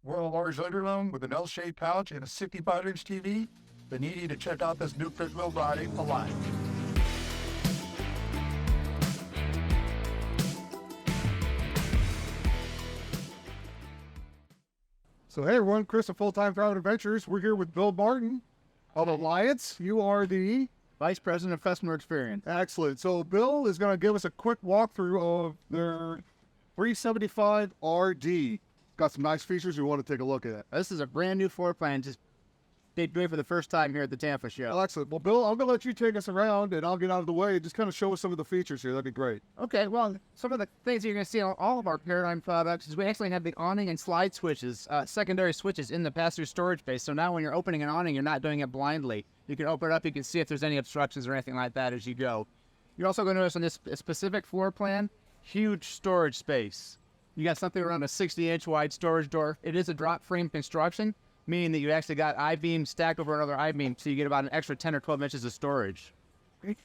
We're a large underloom with an L-shaped pouch and a 65-inch TV. They need you to check out this new fifth wheel body alive. So hey everyone, Chris of Full-Time Travel Adventures. We're here with Bill Martin of Alliance. You are the Vice President of Customer Experience. excellent. So Bill is going to give us a quick walkthrough of their 375 RD. Got some nice features we want to take a look at. This is a brand new floor plan, just debuted for the first time here at the Tampa show. Well, excellent. Well, Bill, I'm going to let you take us around, and I'll get out of the way and just kind of show us some of the features here. That'd be great. Okay, well, some of the things you're going to see on all of our Paradigm products is we actually have the awning and slide switches, secondary switches in the pass-through storage base. So now when you're opening an awning, you're not doing it blindly. You can open it up, you can see if there's any obstructions or anything like that as you go. You're also going to notice on this specific floor plan, huge storage space. You got something around a 60-inch wide storage door. It is a drop frame construction, meaning that you actually got I-beam stacked over another I-beam, so you get about an extra 10 or 12 inches of storage. Great.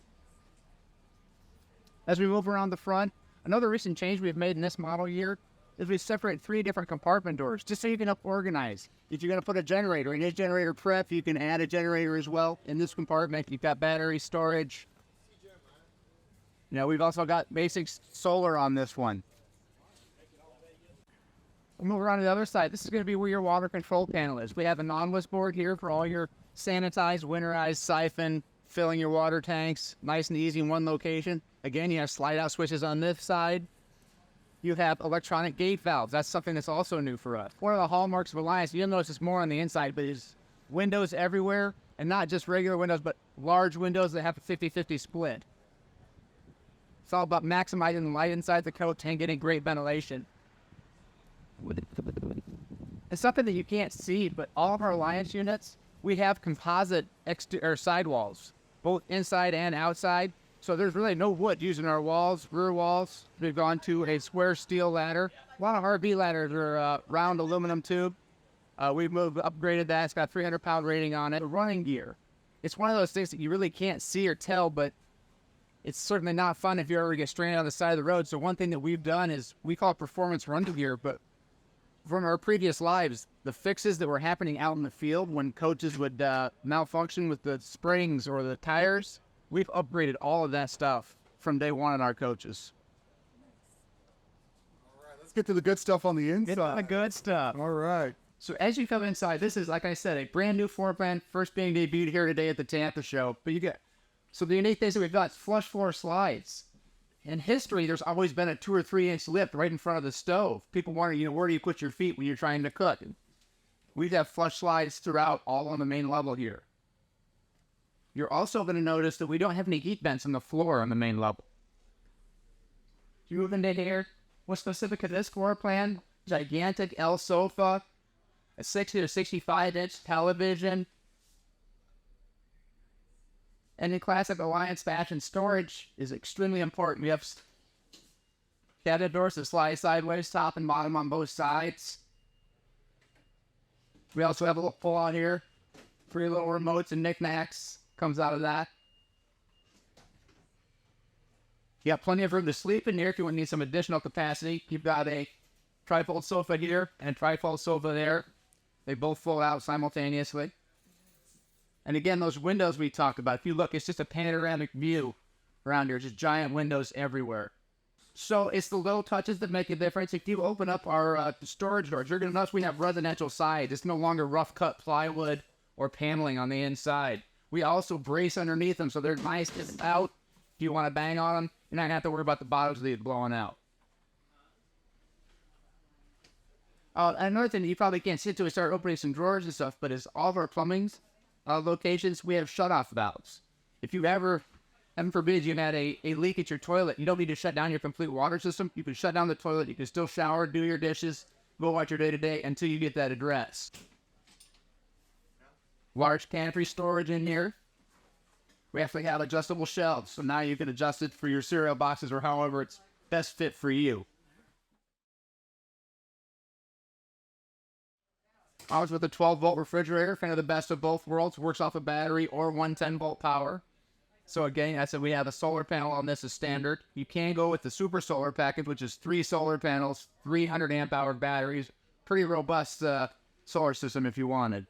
As we move around the front, another recent change we've made in this model year is we separate 3 different compartment doors, just so you can help organize. If you're going to put a generator in this generator prep, you can add a generator as well. In this compartment, you've got battery storage. We've also got basic solar on this one. We'll move around to the other side. This is going to be where your water control panel is. We have a non-less board here for all your sanitized, winterized siphon, filling your water tanks, nice and easy in one location. Again, you have slide-out switches on this side. You have electronic gate valves. That's something that's also new for us. One of the hallmarks of Alliance, you'll notice it's more on the inside, but it's windows everywhere, and not just regular windows, but large windows that have a 50-50 split. It's all about maximizing the light inside the coach and getting great ventilation. It's something that you can't see, but all of our Alliance units, we have composite sidewalls, both inside and outside. So there's really no wood used in our walls, rear walls. We've gone to a square steel ladder. A lot of RV ladders are round aluminum tube. We've upgraded that. It's got a 300-pound rating on it. The running gear. It's one of those things that you really can't see or tell, but it's certainly not fun if you ever get stranded on the side of the road. So one thing that we've done is we call it performance running gear, but from our previous lives, the fixes that were happening out in the field when coaches would malfunction with the springs or the tires, we've upgraded all of that stuff from day one in our coaches. All right, let's get to the good stuff on the inside. Get to the good stuff. All right. So as you come inside, this is, like I said, a brand new floor plan, first being debuted here today at the Tampa show. But so the unique things that we've got is flush floor slides. In history, there's always been a 2 or 3 inch lift right in front of the stove. People wonder, where do you put your feet when you're trying to cook? We have flush slides throughout, all on the main level here. You're also going to notice that we don't have any heat vents on the floor on the main level. You move into here, what's specific to this floor plan? Gigantic L sofa, a 60 or 65-inch television, and in classic Alliance fashion, storage is extremely important. We have cabinet doors that slide sideways, top and bottom on both sides. We also have a little pull-out here. 3 little remotes and knickknacks comes out of that. You got plenty of room to sleep in here if you need some additional capacity. You've got a trifold sofa here and trifold sofa there. They both fold out simultaneously. And again, those windows we talked about, if you look, it's just a panoramic view around here, just giant windows everywhere. So it's the little touches that make a difference. If you open up our storage doors, you're going to notice we have residential sides. It's no longer rough cut plywood or paneling on the inside. We also brace underneath them, so they're nice to out. If you want to bang on them, you're not going to have to worry about the bottoms of these blowing out. Another thing that you probably can't see until we start opening some drawers and stuff, but is all of our plumbing's locations, we have shutoff valves. If you ever, heaven forbid, you had a leak at your toilet, you don't need to shut down your complete water system. You can shut down the toilet, you can still shower, do your dishes, go about your day-to-day until you get that addressed. Large pantry storage in here. We actually have adjustable shelves, so now you can adjust it for your cereal boxes or however it's best fit for you. Ours with a 12-volt refrigerator, kind of the best of both worlds, works off a battery or 110-volt power. So again, I said we have a solar panel on this as standard. You can go with the super solar package, which is 3 solar panels, 300 amp hour batteries, pretty robust solar system if you wanted.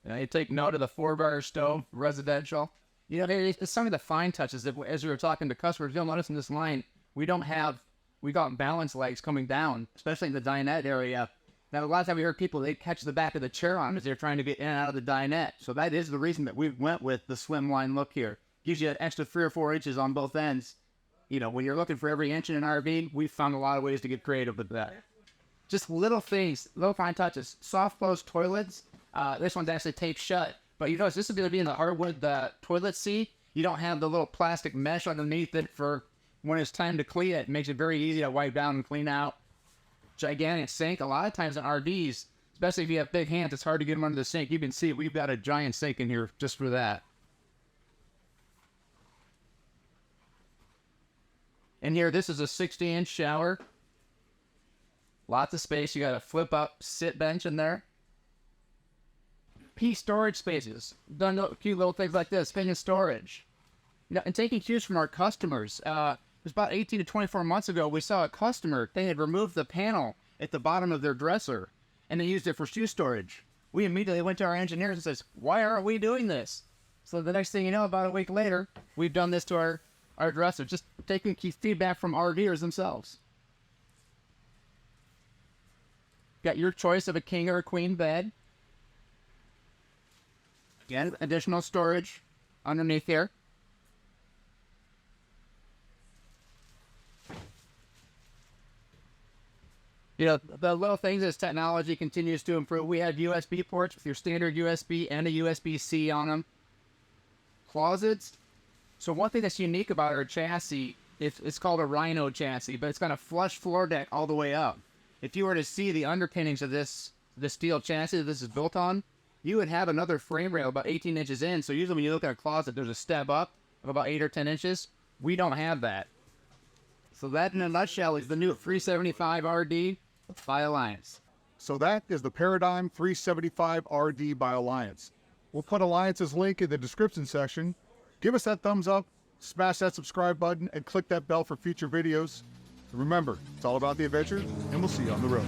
You take note of the 4-burner stove, residential. You know, it's some of the fine touches that, as we were talking to customers, you'll notice in this line, we got balance legs coming down, especially in the dinette area. Now, a lot of times we heard people, they catch the back of the chair on as they're trying to get in and out of the dinette. So that is the reason that we went with the slimline look here. Gives you an extra 3 or 4 inches on both ends. You know, when you're looking for every inch in an RV, we've found a lot of ways to get creative with that. Just little things, little fine touches. Soft close toilets. This one's actually taped shut. But you notice this is going to be in the hardwood toilet seat. You don't have the little plastic mesh underneath it for when it's time to clean it. It makes it very easy to wipe down and clean out. Gigantic sink. A lot of times in RVs, especially if you have big hands, it's hard to get them under the sink. You can see we've got a giant sink in here just for that. And here, this is a 60-inch shower. Lots of space. You got a flip-up sit bench in there. Storage spaces. Done cute little things like this. Opinion storage. You know, and taking cues from our customers. It was about 18 to 24 months ago, we saw a customer, they had removed the panel at the bottom of their dresser, and they used it for shoe storage. We immediately went to our engineers and says, why aren't we doing this? So the next thing you know, about a week later, we've done this to our dresser, just taking feedback from RVers themselves. Got your choice of a king or a queen bed. Again, additional storage underneath here. You know, the little things as technology continues to improve. We have USB ports with your standard USB and a USB-C on them. Closets. So one thing that's unique about our chassis, it's called a Rhino chassis, but it's got a flush floor deck all the way up. If you were to see the underpinnings of this steel chassis that this is built on, you would have another frame rail about 18 inches in. So usually when you look at a closet, there's a step up of about 8 or 10 inches. We don't have that. So that in a nutshell is the new 375 RD by Alliance. So that is the Paradigm 375 RD by Alliance. We'll put Alliance's link in the description section. Give us that thumbs up, smash that subscribe button, and click that bell for future videos. And remember, it's all about the adventure, and we'll see you on the road.